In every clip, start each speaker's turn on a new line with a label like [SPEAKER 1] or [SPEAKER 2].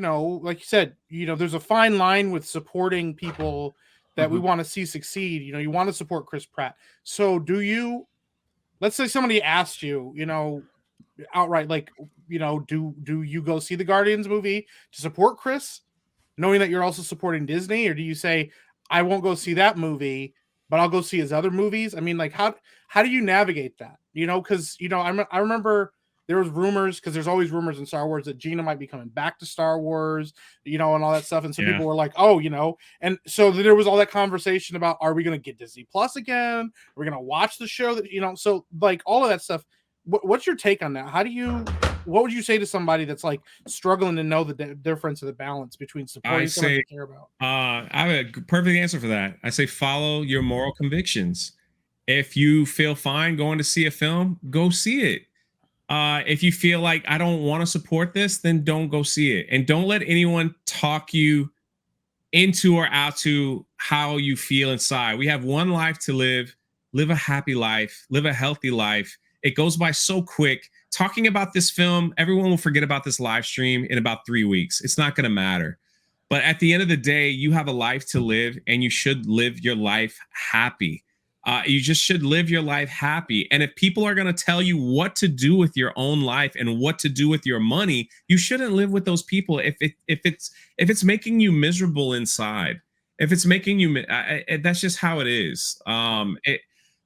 [SPEAKER 1] like you said, there's a fine line with supporting people that we want to see succeed. You want to support Chris Pratt. So let's say somebody asked you, outright, like, do you go see the Guardians movie to support Chris, knowing that you're also supporting Disney? Or do you say, I won't go see that movie, but I'll go see his other movies? I mean, like, how do you navigate that? Because, I remember there was rumors, because there's always rumors in Star Wars, that Gina might be coming back to Star Wars, and all that stuff. And some people were like, oh, and so there was all that conversation about, are we going to get Disney Plus again? Are we going to watch the show that, so like all of that stuff. What's your take on that? What would you say to somebody that's like struggling to know the difference of the balance between supporting someone you care about?
[SPEAKER 2] I have a perfect answer for that. I say, follow your moral convictions. If you feel fine going to see a film, go see it. If you feel like, I don't want to support this, then don't go see it. And don't let anyone talk you into or out to how you feel inside. We have one life to live a happy life, live a healthy life. It goes by so quick. Talking about this film, everyone will forget about this live stream in about 3 weeks. It's not going to matter. But at the end of the day, you have a life to live, and you should live your life happy. You just should live your life happy. And if people are going to tell you what to do with your own life and what to do with your money, you shouldn't live with those people. If it's making you miserable inside, if it's making you, that's just how it is.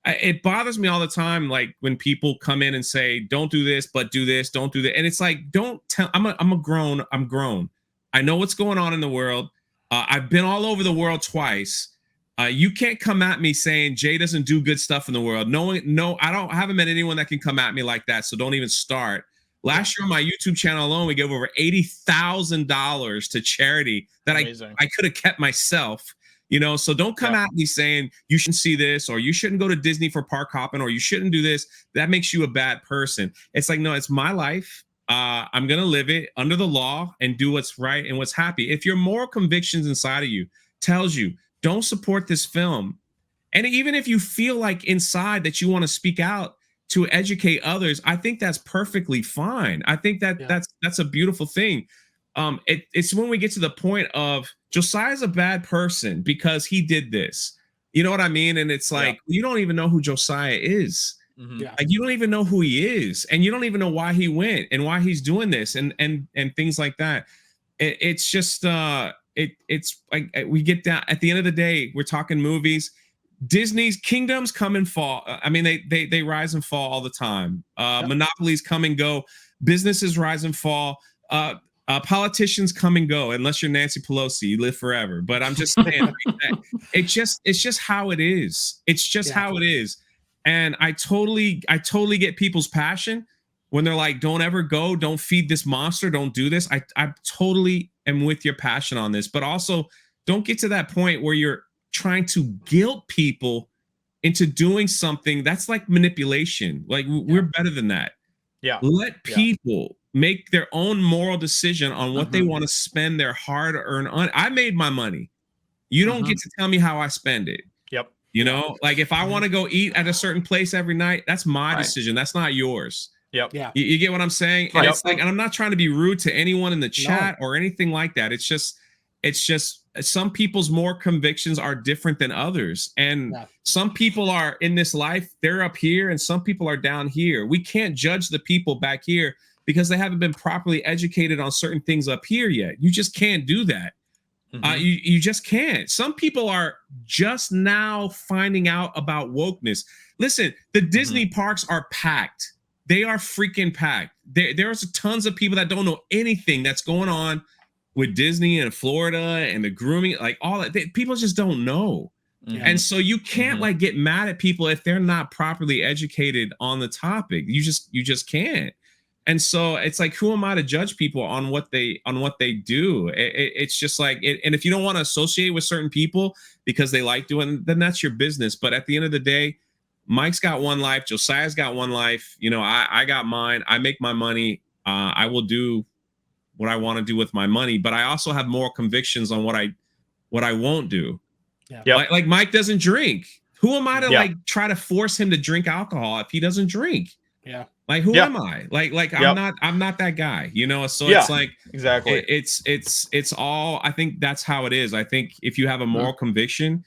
[SPEAKER 2] It bothers me all the time, like when people come in and say, don't do this, but do this, don't do that. And it's like, don't tell, I'm grown. I know what's going on in the world. I've been all over the world twice. You can't come at me saying Jay doesn't do good stuff in the world. No, I haven't met anyone that can come at me like that. So don't even start. Last year on my YouTube channel alone, we gave over $80,000 to charity that I could have kept myself. So don't come at me saying you shouldn't see this, or you shouldn't go to Disney for park hopping, or you shouldn't do this. That makes you a bad person. It's like, no, it's my life. I'm going to live it under the law and do what's right and what's happy. If your moral convictions inside of you tells you don't support this film, and even if you feel like inside that you want to speak out to educate others, I think that's perfectly fine. I think that's a beautiful thing. It's when we get to the point of Josiah's a bad person because he did this. You know what I mean? And it's like, you don't even know who Josiah is. Like, you don't even know who he is, and you don't even know why he went and why he's doing this and things like that. It's just it's like we get down at the end of the day, we're talking movies. Disney's kingdoms come and fall. I mean, they rise and fall all the time. Monopolies come and go. Businesses rise and fall. Politicians come and go. Unless you're Nancy Pelosi, you live forever. But I'm just saying, it's just how it is. It's just how it is. And I totally get people's passion when they're like, don't ever go, don't feed this monster, don't do this. I totally am with your passion on this, but also don't get to that point where you're trying to guilt people into doing something. That's like manipulation. Like, we're better than that. Let people make their own moral decision on what they want to spend their hard-earned on. I made my money. You don't get to tell me how I spend it. Like, if I want to go eat at a certain place every night, that's my decision. That's not yours. You get what I'm saying? And it's like, and I'm not trying to be rude to anyone in the chat or anything like that. It's just some people's moral convictions are different than others. And some people are in this life, they're up here, and some people are down here. We can't judge the people back here because they haven't been properly educated on certain things up here yet. You just can't do that. You just can't. Some people are just now finding out about wokeness. Listen, the Disney parks are packed. They are freaking packed. There's tons of people that don't know anything that's going on with Disney and Florida and the grooming, like all that. People just don't know. And so you can't like get mad at people if they're not properly educated on the topic. You just can't. And so it's like, who am I to judge people on what they do? It's just like, and if you don't want to associate with certain people because they like doing, then that's your business. But at the end of the day, Mike's got one life. Josiah's got one life. I got mine. I make my money. I will do what I want to do with my money. But I also have moral convictions on what I won't do. Like Mike doesn't drink. Who am I to like try to force him to drink alcohol if he doesn't drink? Like, who
[SPEAKER 3] Yeah.
[SPEAKER 2] am I? Like
[SPEAKER 3] Yep.
[SPEAKER 2] I'm not that guy, you know? So
[SPEAKER 3] Yeah,
[SPEAKER 2] it's like
[SPEAKER 3] exactly.
[SPEAKER 2] it's all, I think that's how it is. I think if you have a moral conviction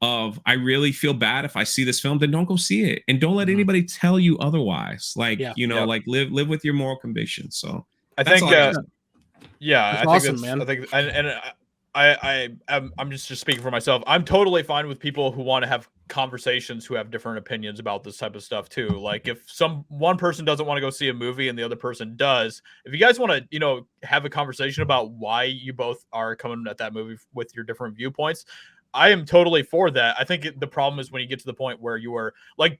[SPEAKER 2] of, I really feel bad if I see this film, then don't go see it. And don't let anybody tell you otherwise. Like,
[SPEAKER 1] Yeah.
[SPEAKER 2] you know,
[SPEAKER 3] Yep.
[SPEAKER 2] like live with your moral convictions. So
[SPEAKER 3] I
[SPEAKER 2] that's
[SPEAKER 3] think
[SPEAKER 2] all I got.
[SPEAKER 3] yeah,
[SPEAKER 1] That's
[SPEAKER 3] I think
[SPEAKER 1] awesome,
[SPEAKER 3] that's
[SPEAKER 1] man.
[SPEAKER 3] I think I'm just speaking for myself. I'm totally fine with people who want to have conversations who have different opinions about this type of stuff too. Like if one person doesn't want to go see a movie and the other person does, if you guys want to, have a conversation about why you both are coming at that movie with your different viewpoints, I am totally for that. I think the problem is when you get to the point where you are like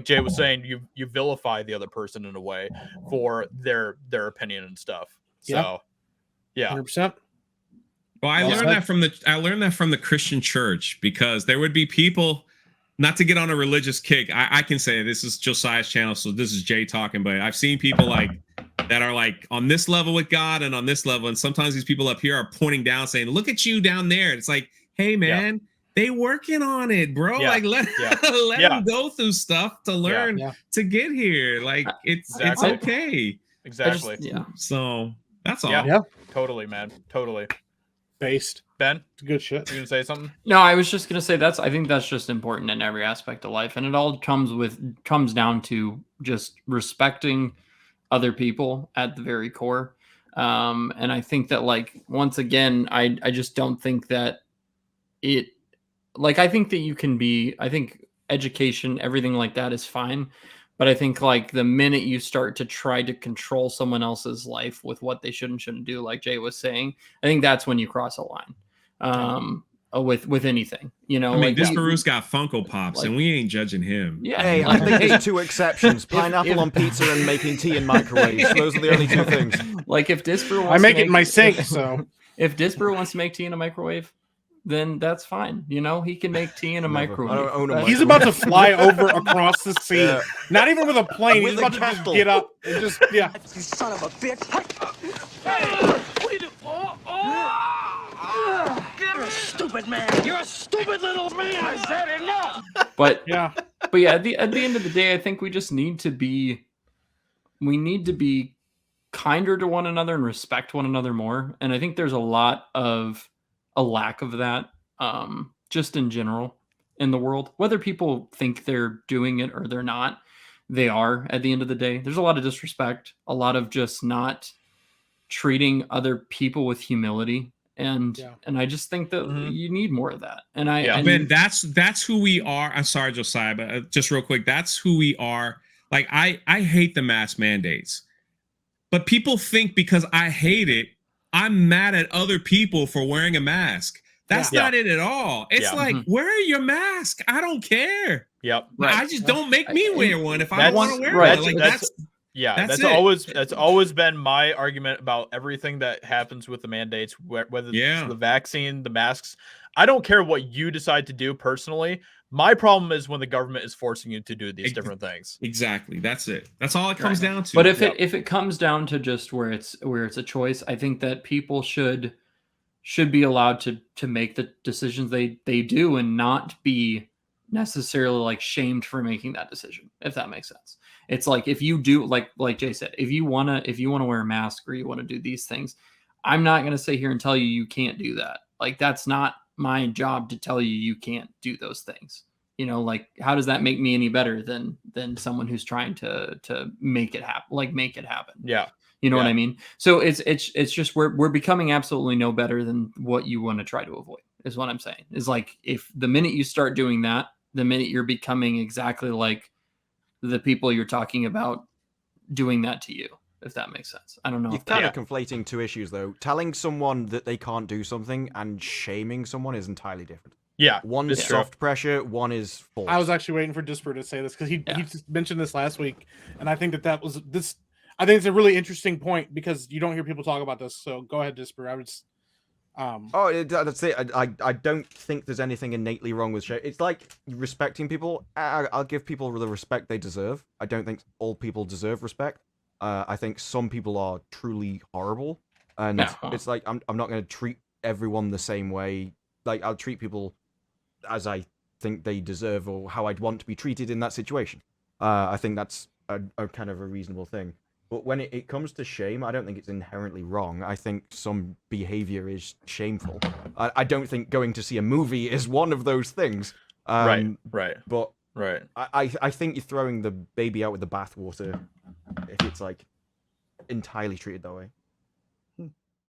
[SPEAKER 3] Jay was saying, you vilify the other person in a way for their opinion and stuff. So yeah.
[SPEAKER 1] 100%.
[SPEAKER 2] Well, I learned that from the Christian church, because there would be people, not to get on a religious kick. I can say this is Josiah's channel, so this is Jay talking, but I've seen people like that are like on this level with God and on this level, and sometimes these people up here are pointing down, saying, "Look at you down there." It's like, hey man, they working on it, bro. Like let them go through stuff to learn to get here. Like it's okay.
[SPEAKER 3] Exactly.
[SPEAKER 2] So that's all.
[SPEAKER 3] Yeah. Totally, man. Totally.
[SPEAKER 1] Based.
[SPEAKER 3] Ben,
[SPEAKER 1] it's good shit.
[SPEAKER 3] You gonna say something?
[SPEAKER 4] No, I was just gonna say I think that's just important in every aspect of life, and it all comes down to just respecting other people at the very core. And I think that, like, once again, I just don't think that it, like, I think that you can be, I think education, everything like that is fine. But I think, like, the minute you start to try to control someone else's life with what they should and shouldn't do, like Jay was saying, I think that's when you cross a line. With anything,
[SPEAKER 2] I mean, like Disparu's got Funko Pops, and we ain't judging him.
[SPEAKER 4] Yeah,
[SPEAKER 5] hey, I think there's two exceptions: pineapple on pizza and making tea in microwaves. Those are the only two things.
[SPEAKER 4] Like if Disparu wants
[SPEAKER 1] I make it in my sink, so
[SPEAKER 4] if Disparu wants to make tea in a microwave, then that's fine. He can make tea in a microwave.
[SPEAKER 1] He's about to fly over across the sea. Not even with a plane. He's about to just get up and just
[SPEAKER 6] You son of a bitch! Hey! You're a stupid man. You're a stupid little man. I said enough.
[SPEAKER 4] But yeah, at the end of the day, I think we just need to be kinder to one another and respect one another more. And I think there's a lack of that, just in general in the world, whether people think they're doing it or they're not. They are, at the end of the day. There's a lot of disrespect, a lot of just not treating other people with humility. And I just think that you need more of that. And
[SPEAKER 2] Ben, that's who we are. I'm sorry, Josiah, but just real quick, that's who we are. Like I hate the mask mandates, but people think because I hate it, I'm mad at other people for wearing a mask. That's not it at all. It's like, wear your mask. I don't care.
[SPEAKER 3] Yep.
[SPEAKER 2] Right. I just don't make me wear one if I want to wear it. Like
[SPEAKER 3] that's always been my argument about everything that happens with the mandates, whether it's the vaccine, the masks. I don't care what you decide to do personally. My problem is when the government is forcing you to do these different things.
[SPEAKER 2] Exactly. That's it. That's all it comes down to.
[SPEAKER 4] But if it comes down to just where it's a choice, I think that people should be allowed to make the decisions they do and not be necessarily like shamed for making that decision, if that makes sense. It's like, if you do, like Jay said, if you want to wear a mask or you want to do these things, I'm not going to sit here and tell you can't do that. Like, that's not my job to tell you can't do those things. Like, how does that make me any better than someone who's trying to make it happen?
[SPEAKER 3] Yeah.
[SPEAKER 4] You know what I mean? So it's just we're becoming absolutely no better than what you want to try to avoid, is what I'm saying. Is like, if the minute you start doing that, the minute you're becoming exactly like the people you're talking about doing that to you, if that makes sense. I don't know.
[SPEAKER 5] You're kind of conflating two issues, though. Telling someone that they can't do something and shaming someone is entirely different.
[SPEAKER 3] Yeah.
[SPEAKER 5] One is soft pressure, one is force.
[SPEAKER 1] I was actually waiting for Disper to say this because he just mentioned this last week, and I think that was this. I think it's a really interesting point because you don't hear people talk about this. So go ahead, Disper. I was.
[SPEAKER 5] That's it. I don't think there's anything innately wrong with It's like respecting people. I'll give people the respect they deserve. I don't think all people deserve respect. I think some people are truly horrible, and it's like I'm not going to treat everyone the same way. Like, I'll treat people as I think they deserve or how I'd want to be treated in that situation. I think that's a kind of a reasonable thing. But when it comes to shame, I don't think it's inherently wrong. I think some behavior is shameful. I don't think going to see a movie is one of those things.
[SPEAKER 3] Right.
[SPEAKER 5] But
[SPEAKER 3] Right.
[SPEAKER 5] I think you're throwing the baby out with the bathwater if it's like entirely treated that way.